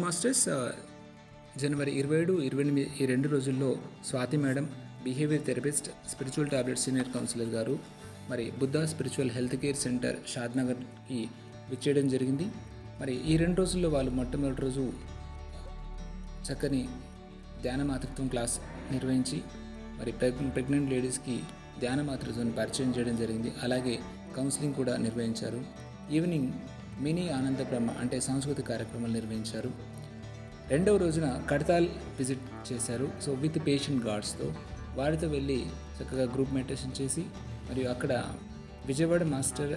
Masters, జనవరి 27, 28 ఈ 2 రోజుల్లో Swathi madam, behaviour therapist, spiritual tablet senior counsellor garu మరి Buddha spiritual health care centre షాద్నగర్కి విచ్చేయడం జరిగింది. మరి ఈ 2 రోజుల్లో వాళ్ళు మొట్టమొదటి రోజు చక్కని ధ్యాన మాతృత్వం క్లాస్ నిర్వహించి మరి ప్రెగ్నెంట్ లేడీస్కి ధ్యాన మాతృత్వం పరిచయం చేయడం జరిగింది. అలాగే కౌన్సిలింగ్ కూడా నిర్వహించారు. ఈవినింగ్ మినీ ఆనంద బ్రహ్మ అంటే సాంస్కృతిక కార్యక్రమాలు నిర్వహించారు. 2వ రోజున కడతాల్ విజిట్ చేశారు. సో విత్ పేషెంట్ గార్డ్స్తో వారితో వెళ్ళి చక్కగా గ్రూప్ మెడిటేషన్ చేసి మరియు అక్కడ విజయవాడ మాస్టర్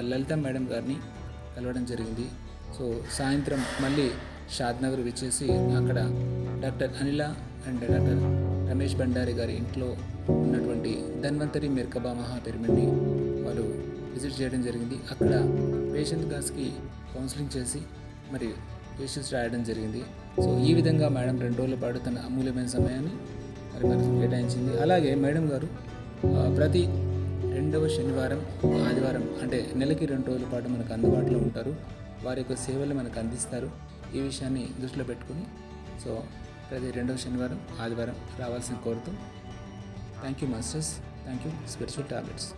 లలిత మేడం గారిని కలవడం జరిగింది. సో సాయంత్రం మళ్ళీ షాద్నగర్ విచ్చేసి అక్కడ డాక్టర్ అనిల అండ్ డాక్టర్ రమేష్ భండారి గారి ఇంట్లో ఉన్నటువంటి ధన్వంతరి మెర్కబా మహాపిరమిడ్ని వారు విజిట్ చేయడం జరిగింది. అక్కడ పేషెంట్ గాస్కి కౌన్సిలింగ్ చేసి మరి పేషెంట్స్ రాయడం జరిగింది. సో ఈ విధంగా మేడం 2 రోజుల పాటు తన అమూల్యమైన సమయాన్ని మరి మనకు కేటాయించింది. అలాగే మేడం గారు ప్రతి 2వ శనివారం, ఆదివారం అంటే నెలకి 2 రోజుల పాటు మనకు అందుబాటులో ఉంటారు. వారి యొక్క సేవలు మనకు అందిస్తారు. ఈ విషయాన్ని దృష్టిలో పెట్టుకుని సో ప్రతి 2వ శనివారం, ఆదివారం రావాల్సిన కోరుతూ thank you masters, thank you spiritual tablets.